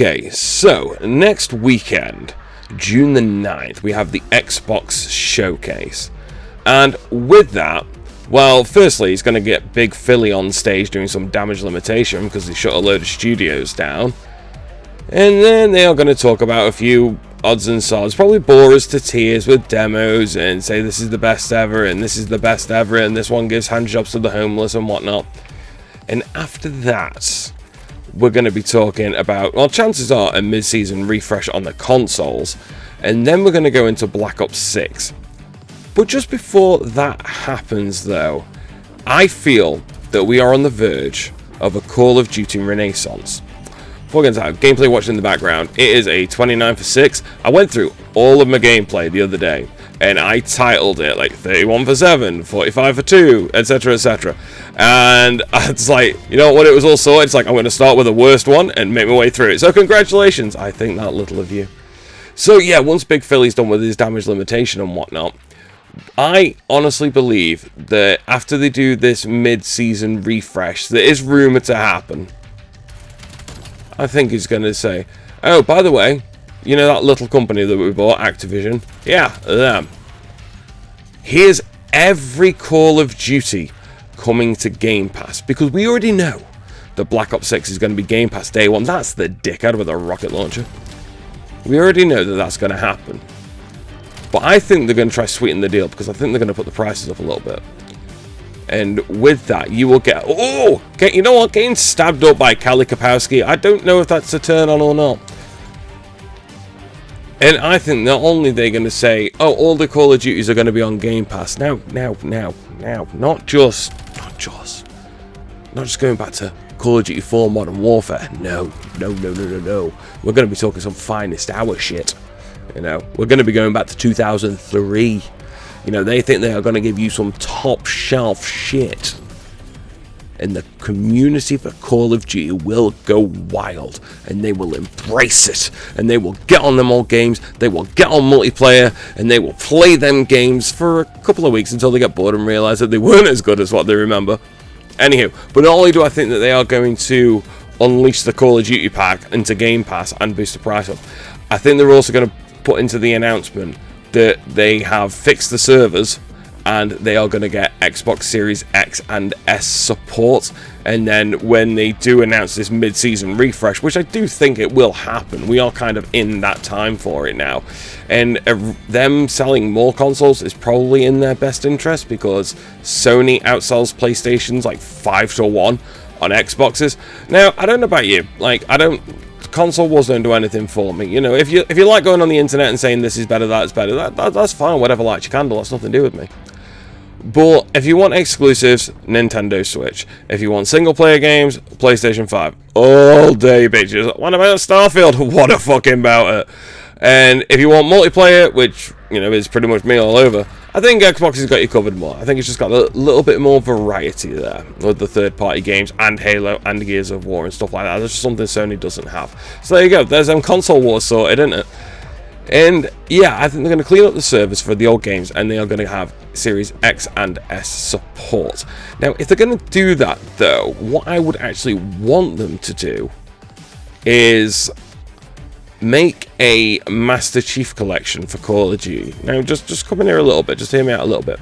Okay, so next weekend, June the 9th, we have the Xbox Showcase. And with that, well, firstly, it's going to get Big Philly on stage doing some damage limitation because they shut a load of studios down. And then they are going to talk about a few odds and sods, probably bore us to tears with demos and say this is the best ever and this is the best ever and this one gives handjobs to the homeless and whatnot. And after that, we're going to be talking about, well, chances are a mid-season refresh on the consoles, and then we're going to go into Black Ops 6. But just before that happens, though, I feel that we are on the verge of a Call of Duty renaissance. Before we get into that, gameplay watching in the background, it is a 29 for 6. I went through all of my gameplay the other day, and I titled it like 31 for 7, 45 for 2, etc, etc. And it's like, you know what, it was all sorted. It's like, I'm going to start with the worst one and make my way through it. So congratulations, I think that little of you. So yeah, once Big Philly's done with his damage limitation and whatnot, I honestly believe that after they do this mid-season refresh, that is rumoured to happen. I think he's going to say, oh, by the way, you know that little company that we bought, Activision? Yeah, them. Here's every Call of Duty coming to Game Pass, because we already know that Black Ops 6 is going to be Game Pass day one. That's the dickhead with a rocket launcher. We already know that that's going to happen. But I think they're going to try to sweeten the deal, because I think they're going to put the prices up a little bit. And with that, you will get... Oh! Okay, you know what? Getting stabbed up by Kali Kapowski, I don't know if that's a turn on or not. And I think not only are they going to say, oh, all the Call of Duties are going to be on Game Pass. Now. Not just going back to Call of Duty 4 Modern Warfare. No. We're going to be talking some finest hour shit. You know, we're going to be going back to 2003. You know, they think they are going to give you some top shelf shit. And the community for Call of Duty will go wild, and they will embrace it, and they will get on them old games, they will get on multiplayer, and they will play them games for a couple of weeks until they get bored and realise that they weren't as good as what they remember. Anywho, but not only do I think that they are going to unleash the Call of Duty pack into Game Pass and boost the price up, I think they're also going to put into the announcement that they have fixed the servers and they are going to get Xbox Series X and S support. And then when they do announce this mid-season refresh, which I do think it will happen, we are kind of in that time for it now, and them selling more consoles is probably in their best interest, because Sony outsells PlayStations like 5-1 on Xboxes. Now, I don't know about you, like, console wars don't do anything for me. You know, if you like going on the internet and saying this is better, that's better, that's fine, whatever lights your candle, that's nothing to do with me. But if you want exclusives, Nintendo Switch. If you want single player games, PlayStation 5. All day, bitches. What about Starfield? What a fucking about it. And if you want multiplayer, which, you know, is pretty much me all over, I think Xbox has got you covered more. I think it's just got a little bit more variety there with the third-party games and Halo and Gears of War and stuff like that. That's just something Sony doesn't have. So there you go. There's them console wars sorted, isn't it? And yeah, I think they're going to clean up the servers for the old games, and they are going to have Series X and S support. Now, if they're going to do that, though, what I would actually want them to do is make a Master Chief Collection for Call of Duty. Now, just come in here a little bit, just hear me out a little bit.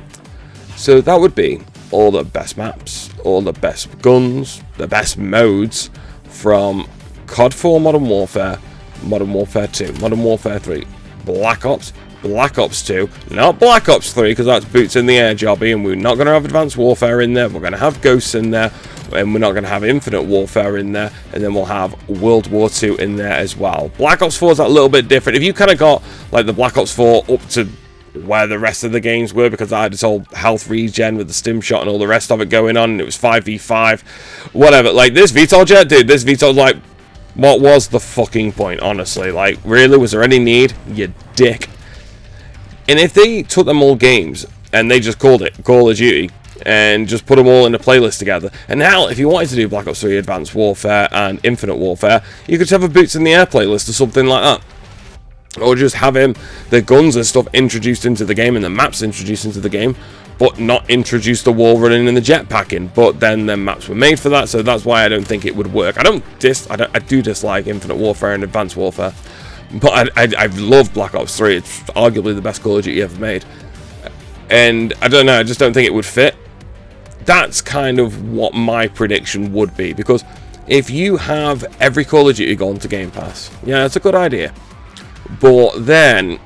So that would be all the best maps, all the best guns, the best modes from COD 4 Modern Warfare, Modern Warfare 2, Modern Warfare 3, Black Ops, Black Ops 2, not Black Ops 3, because that's boots in the air jobby, and we're not going to have Advanced Warfare in there, we're going to have Ghosts in there, and we're not going to have Infinite Warfare in there, and then we'll have World War 2 in there as well. Black Ops 4 is a little bit different. If you kind of got like the Black Ops 4 up to where the rest of the games were, because I had this whole health regen with the stim shot and all the rest of it going on, and it was 5v5, whatever. Like this VTOL jet, dude, this VTOL, like, what was the fucking point, honestly? Like, really, was there any need? You dick. And if they took them all games and they just called it Call of Duty and just put them all in a playlist together, and hell, if you wanted to do Black Ops 3 Advanced Warfare and Infinite Warfare, you could have a Boots in the Air playlist or something like that. Or just have the guns and stuff introduced into the game and the maps introduced into the game but not introduce the wall running and the jetpacking. But then the maps were made for that, so that's why I don't think it would work. I do dislike Infinite Warfare and Advanced Warfare, but I've loved Black Ops 3. It's arguably the best Call of Duty ever made, and I don't know, I just don't think it would fit. That's kind of what my prediction would be, because if you have every Call of Duty going to Game Pass, yeah, it's a good idea, but then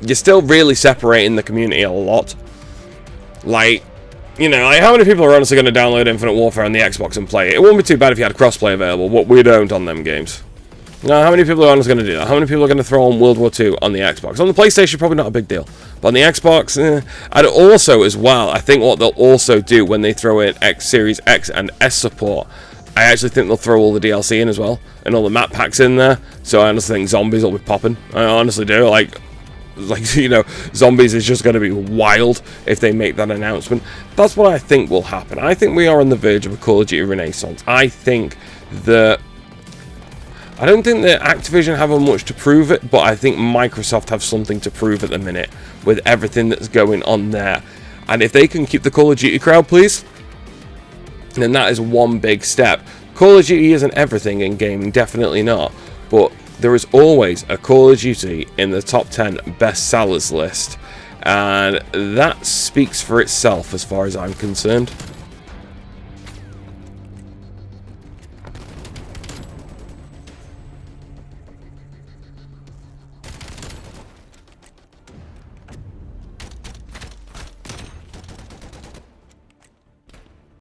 you're still really separating the community a lot. Like, you know, like how many people are honestly going to download Infinite Warfare on the Xbox and play it? It wouldn't be too bad if you had crossplay available, but we don't on them games. Now, how many people are honestly going to do that? How many people are going to throw on World War II on the Xbox? On the PlayStation, probably not a big deal. But on the Xbox, and also as well, I think what they'll also do when they throw in Series X and S support, I actually think they'll throw all the DLC in as well, and all the map packs in there. So I honestly think Zombies will be popping. I honestly do. Like, you know, Zombies is just going to be wild if they make that announcement. That's what I think will happen. I think we are on the verge of a Call of Duty renaissance. I don't think that Activision have much to prove it, but I think Microsoft have something to prove at the minute with everything that's going on there. And if they can keep the Call of Duty crowd pleased, then that is one big step. Call of Duty isn't everything in gaming, definitely not, but there is always a Call of Duty in the top 10 best sellers list, and that speaks for itself as far as I'm concerned.